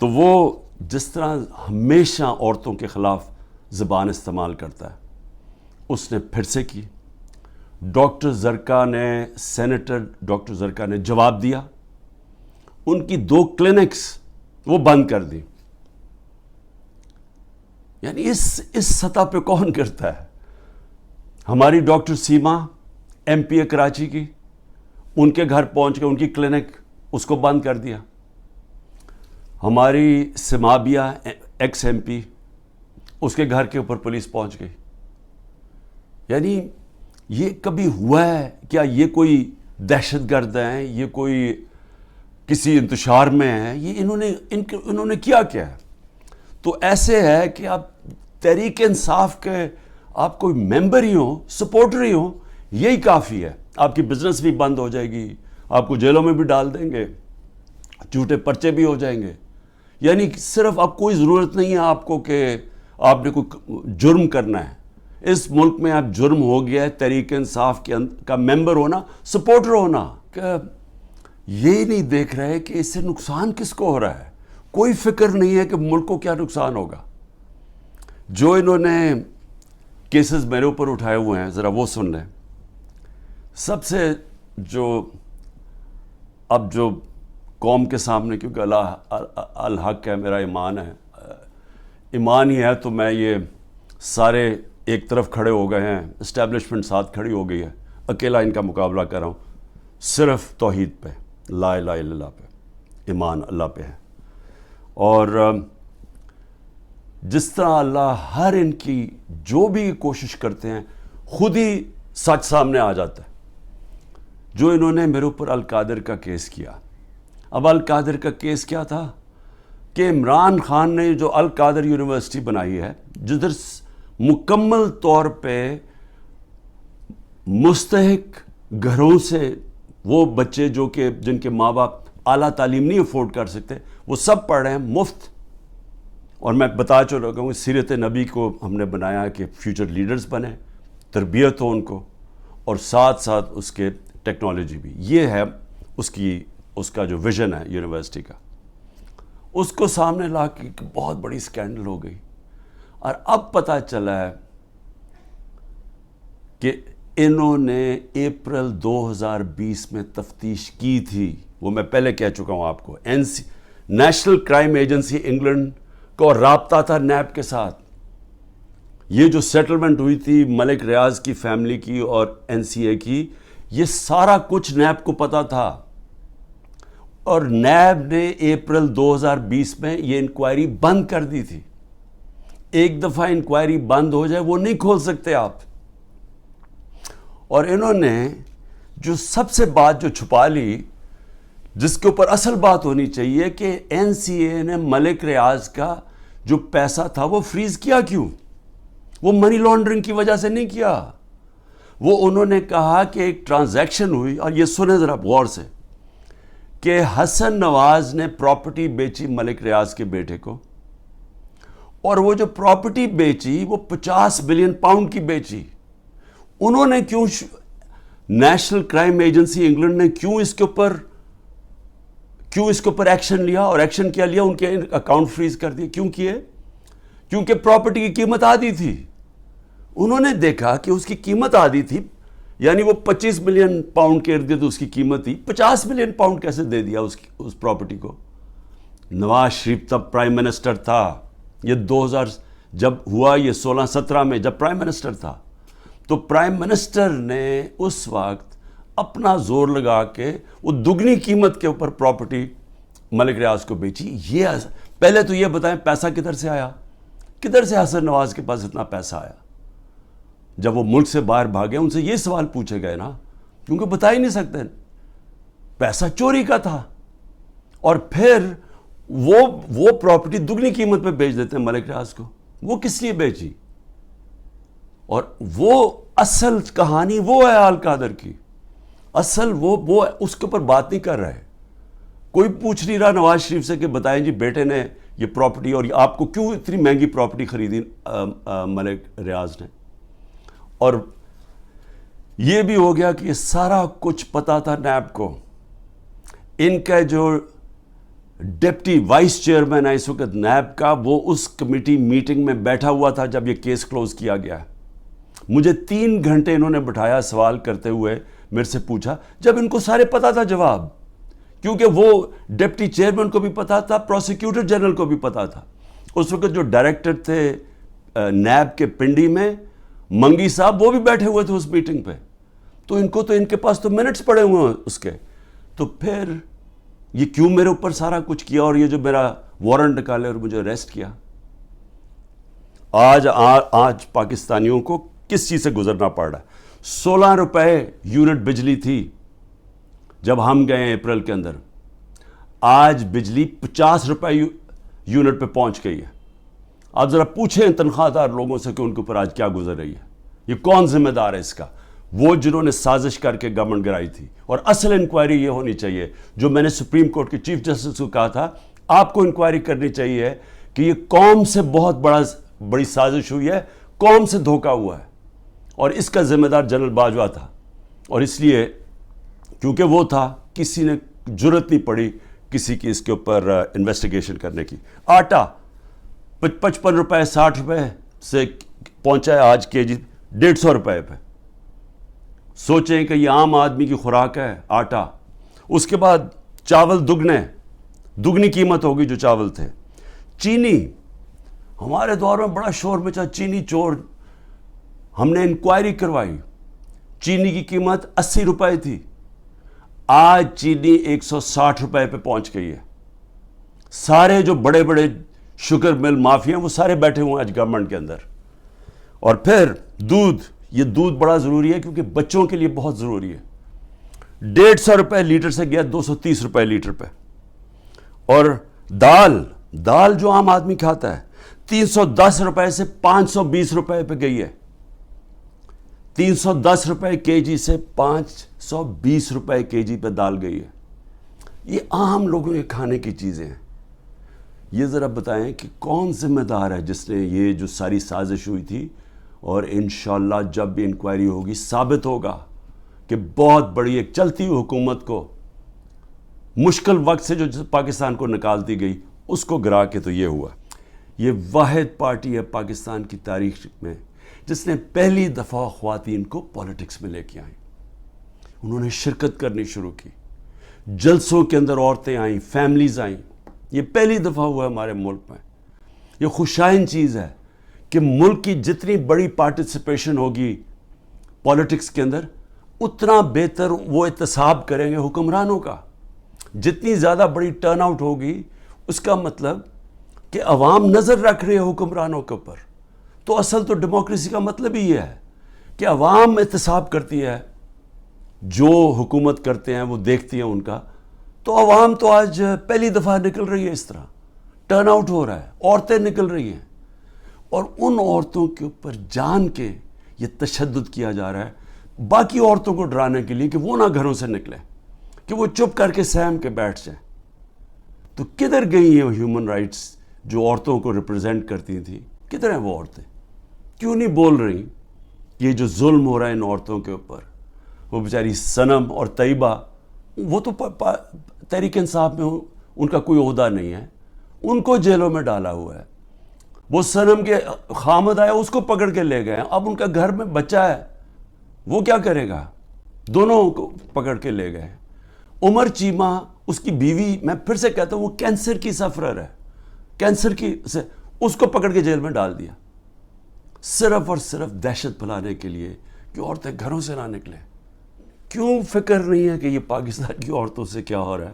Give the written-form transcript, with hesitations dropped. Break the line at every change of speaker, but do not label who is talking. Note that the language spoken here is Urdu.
تو وہ جس طرح ہمیشہ عورتوں کے خلاف زبان استعمال کرتا ہے اس نے پھر سے کی. ڈاکٹر زرکا نے سینیٹر ڈاکٹر زرکا نے جواب دیا. ان کی 2 کلینکس وہ بند کر دی. یعنی اس سطح پہ کون کرتا ہے؟ ہماری ڈاکٹر سیما ایم پی اے کراچی کی، ان کے گھر پہنچ کے ان کی کلینک اس کو بند کر دیا. ہماری سمابیہ ایکس ایم پی، اس کے گھر کے اوپر پولیس پہنچ گئی. یعنی یہ کبھی ہوا ہے کیا؟ یہ کوئی دہشت گرد ہیں، یہ کوئی کسی انتشار میں ہیں، یہ انہوں نے کیا ہے؟ تو ایسے ہے کہ آپ تحریک انصاف کے آپ کوئی ممبر ہی ہوں، سپورٹر ہی ہوں، یہی کافی ہے. آپ کی بزنس بھی بند ہو جائے گی، آپ کو جیلوں میں بھی ڈال دیں گے، جھوٹے پرچے بھی ہو جائیں گے. یعنی صرف اب کوئی ضرورت نہیں ہے آپ کو کہ آپ نے کوئی جرم کرنا ہے. اس ملک میں اب جرم ہو گیا ہے تحریک انصاف کا ممبر ہونا، سپورٹر ہونا. کہ یہ نہیں دیکھ رہے کہ اس سے نقصان کس کو ہو رہا ہے. کوئی فکر نہیں ہے کہ ملک کو کیا نقصان ہوگا. جو انہوں نے کیسز میرے اوپر اٹھائے ہوئے ہیں ذرا وہ سن لیں. سب سے جو قوم کے سامنے، کیونکہ الحق ہے، میرا ایمان ہے، ایمان ہی ہے، تو میں یہ سارے ایک طرف کھڑے ہو گئے ہیں، اسٹیبلشمنٹ ساتھ کھڑی ہو گئی ہے، اکیلا ان کا مقابلہ کر رہا ہوں. صرف توحید پہ، لا الہ الا اللہ پہ، ایمان اللہ پہ ہے. اور جس طرح اللہ ہر ان کی جو بھی کوشش کرتے ہیں خود ہی سچ سامنے آ جاتا ہے. جو انہوں نے میرے اوپر القادر کا کیس کیا. اب القادر کا کیس کیا تھا کہ عمران خان نے جو القادر یونیورسٹی بنائی ہے، جدھر مکمل طور پہ مستحق گھروں سے وہ بچے جو کہ جن کے ماں باپ اعلیٰ تعلیم نہیں افورڈ کر سکتے، وہ سب پڑھ رہے ہیں مفت. اور میں بتا چلا گا ہوں، سیرت نبی کو ہم نے بنایا کہ فیوچر لیڈرز بنے، تربیت ہو ان کو، اور ساتھ ساتھ اس کے ٹیکنالوجی بھی. یہ ہے اس کا جو ویژن ہے یونیورسٹی کا. اس کو سامنے لا کے بہت بڑی سکینڈل ہو گئی. اور اب پتہ چلا ہے کہ انہوں نے اپریل 2020 میں تفتیش کی تھی. وہ میں پہلے کہہ چکا ہوں آپ کو. نیشنل کرائم ایجنسی انگلینڈ کو رابطہ تھا نیب کے ساتھ. یہ جو سیٹلمنٹ ہوئی تھی ملک ریاض کی فیملی کی اور این سی اے کی، یہ سارا کچھ نیب کو پتا تھا. اور نیب نے اپریل 2020 میں یہ انکوائری بند کر دی تھی. ایک دفعہ انکوائری بند ہو جائے وہ نہیں کھول سکتے آپ. اور انہوں نے جو سب سے بات جو چھپا لی، جس کے اوپر اصل بات ہونی چاہیے، کہ این سی اے نے ملک ریاض کا جو پیسہ تھا وہ فریز کیا کیوں؟ وہ منی لانڈرنگ کی وجہ سے نہیں کیا. وہ انہوں نے کہا کہ ایک ٹرانزیکشن ہوئی، اور یہ سنیں ذرا غور سے، کہ حسن نواز نے پراپرٹی بیچی ملک ریاض کے بیٹے کو، اور وہ جو پراپرٹی بیچی وہ 50 بلین پاؤنڈ کی بیچی. انہوں نے کیوں، نیشنل کرائم ایجنسی انگلینڈ نے کیوں اس کے اوپر ایکشن لیا؟ اور ایکشن کیا لیا؟ ان کے اکاؤنٹ فریز کر دیے. کیوں کیے؟ کیونکہ پراپرٹی کی قیمت آدھی تھی. انہوں نے دیکھا کہ اس کی قیمت آدھی تھی، یعنی وہ 25 ملین پاؤنڈ کے ارد گرد اس کی قیمت تھی. 50 ملین پاؤنڈ کیسے دے دیا اس پراپرٹی کو؟ نواز شریف تب پرائم منسٹر تھا. یہ 2000 جب ہوا، یہ 16-17 میں جب پرائم منسٹر تھا، تو پرائم منسٹر نے اس وقت اپنا زور لگا کے وہ دگنی قیمت کے اوپر پراپرٹی ملک ریاض کو بیچی. یہ پہلے تو یہ بتائیں پیسہ کدھر سے آیا؟ کدھر سے حسن نواز کے پاس اتنا پیسہ آیا؟ جب وہ ملک سے باہر بھاگے ان سے یہ سوال پوچھے گئے نا، کیونکہ بتا ہی نہیں سکتے. پیسہ چوری کا تھا. اور پھر وہ پراپرٹی دگنی قیمت پہ بیچ دیتے ہیں ملک ریاض کو. وہ کس لیے بیچی؟ اور وہ اصل کہانی وہ ہے القادر کی. اصل وہ اس کے اوپر بات نہیں کر رہے. کوئی پوچھ نہیں رہا نواز شریف سے کہ بتائیں جی بیٹے نے یہ پراپرٹی، اور آپ کو کیوں اتنی مہنگی پراپرٹی خریدی ملک ریاض نے. اور یہ بھی ہو گیا کہ یہ سارا کچھ پتا تھا نیب کو. ان کا جو ڈپٹی وائس چیئرمین ہے اس وقت نیب کا، وہ اس کمیٹی میٹنگ میں بیٹھا ہوا تھا جب یہ کیس کلوز کیا گیا. مجھے 3 گھنٹے انہوں نے بٹھایا سوال کرتے ہوئے، میرے سے پوچھا، جب ان کو سارے پتا تھا جواب، کیونکہ وہ ڈپٹی چیئرمین کو بھی پتا تھا، پروسیکیوٹر جنرل کو بھی پتا تھا. اس وقت جو ڈائریکٹر تھے نیب کے پنڈی میں، منگی صاحب، وہ بھی بیٹھے ہوئے تھے اس میٹنگ پہ. تو ان کے پاس تو منٹس پڑے ہوئے ہیں اس کے. تو پھر یہ کیوں میرے اوپر سارا کچھ کیا، اور یہ جو میرا وارنٹ نکالے اور مجھے اریسٹ کیا. آج پاکستانیوں کو کس چیز سے گزرنا پڑ رہا ہے. 16 روپے یونٹ بجلی تھی جب ہم گئے اپریل کے اندر، آج بجلی 50 روپے یونٹ پہ پہنچ گئی ہے. آپ ذرا پوچھیں تنخواہ دار لوگوں سے کہ ان کے اوپر آج کیا گزر رہی ہے. یہ کون ذمہ دار ہے اس کا؟ وہ جنہوں نے سازش کر کے گورنمنٹ گرائی تھی. اور اصل انکوائری یہ ہونی چاہیے جو میں نے سپریم کورٹ کے چیف جسٹس کو کہا تھا، آپ کو انکوائری کرنی چاہیے کہ یہ قوم سے بہت بڑی سازش ہوئی ہے، قوم سے دھوکہ ہوا ہے، اور اس کا ذمہ دار جنرل باجوہ تھا. اور اس لیے کیونکہ وہ تھا، کسی نے جرت نہیں پڑی کسی کی اس کے اوپر انویسٹیگیشن کرنے کی. آٹا 55 روپے 60 روپے سے پہنچا ہے آج کے جی 150 روپے پہ. سوچیں کہ یہ عام آدمی کی خوراک ہے آٹا. اس کے بعد چاول دگنی قیمت ہوگی جو چاول تھے. چینی، ہمارے دور میں بڑا شور مچا، چینی چور. ہم نے انکوائری کروائی، چینی کی قیمت 80 روپے تھی، آج چینی 160 روپے پہ پہنچ گئی ہے. سارے جو بڑے بڑے شوگر مل مافیا ہیں وہ سارے بیٹھے ہوئے ہیں آج گورنمنٹ کے اندر. اور پھر یہ دودھ بڑا ضروری ہے کیونکہ بچوں کے لیے بہت ضروری ہے. 150 روپے لیٹر سے گیا 230 روپے لیٹر پہ. اور دال جو عام آدمی کھاتا ہے 310 روپے سے 520 روپے پہ گئی ہے. 310 روپے کے جی سے 520 روپے کے جی پہ دال گئی ہے. یہ عام لوگوں کے کھانے کی چیزیں ہیں. یہ ذرا بتائیں کہ کون ذمہ دار ہے جس نے یہ جو ساری سازش ہوئی تھی. اور انشاءاللہ جب بھی انکوائری ہوگی ثابت ہوگا کہ بہت بڑی ایک چلتی ہوئی حکومت کو مشکل وقت سے جو پاکستان کو نکالتی گئی اس کو گرا کے تو یہ ہوا. یہ واحد پارٹی ہے پاکستان کی تاریخ میں جس نے پہلی دفعہ خواتین کو پالیٹکس میں لے کے آئیں. انہوں نے شرکت کرنی شروع کی، جلسوں کے اندر عورتیں آئیں، فیملیز آئیں. یہ پہلی دفعہ ہوا ہے ہمارے ملک میں. یہ خوشائن چیز ہے کہ ملک کی جتنی بڑی پارٹیسپیشن ہوگی پالیٹکس کے اندر اتنا بہتر وہ احتساب کریں گے حکمرانوں کا. جتنی زیادہ بڑی ٹرن آؤٹ ہوگی اس کا مطلب کہ عوام نظر رکھ رہی ہے حکمرانوں کے اوپر. تو اصل تو ڈیموکریسی کا مطلب ہی یہ ہے کہ عوام احتساب کرتی ہے، جو حکومت کرتے ہیں وہ دیکھتی ہیں ان کا. تو عوام تو آج پہلی دفعہ نکل رہی ہے، اس طرح ٹرن آؤٹ ہو رہا ہے، عورتیں نکل رہی ہیں. اور ان عورتوں کے اوپر جان کے یہ تشدد کیا جا رہا ہے باقی عورتوں کو ڈرانے کے لیے کہ وہ نہ گھروں سے نکلیں، کہ وہ چپ کر کے سہم کے بیٹھ جائیں. تو کدھر گئی ہیں ہیومن رائٹس جو عورتوں کو ریپرزینٹ کرتی تھیں؟ کدھر ہیں وہ عورتیں؟ کیوں نہیں بول رہی کہ یہ جو ظلم ہو رہا ہے ان عورتوں کے اوپر؟ وہ بیچاری صنم اور طیبہ، وہ تو تحریک انصاف میں ان کا کوئی عہدہ نہیں ہے، ان کو جیلوں میں ڈالا ہوا ہے. وہ صنم کے خامد آیا، اس کو پکڑ کے لے گئے. اب ان کا گھر میں بچہ ہے، وہ کیا کرے گا؟ دونوں کو پکڑ کے لے گئے. عمر چیمہ، اس کی بیوی، میں پھر سے کہتا ہوں وہ کینسر کی سفرر ہے، کینسر کی سے اس کو پکڑ کے جیل میں ڈال دیا، صرف اور صرف دہشت پھیلانے کے لیے کہ عورتیں گھروں سے نہ نکلیں. کیوں فکر نہیں ہے کہ یہ پاکستان کی عورتوں سے کیا ہو رہا ہے؟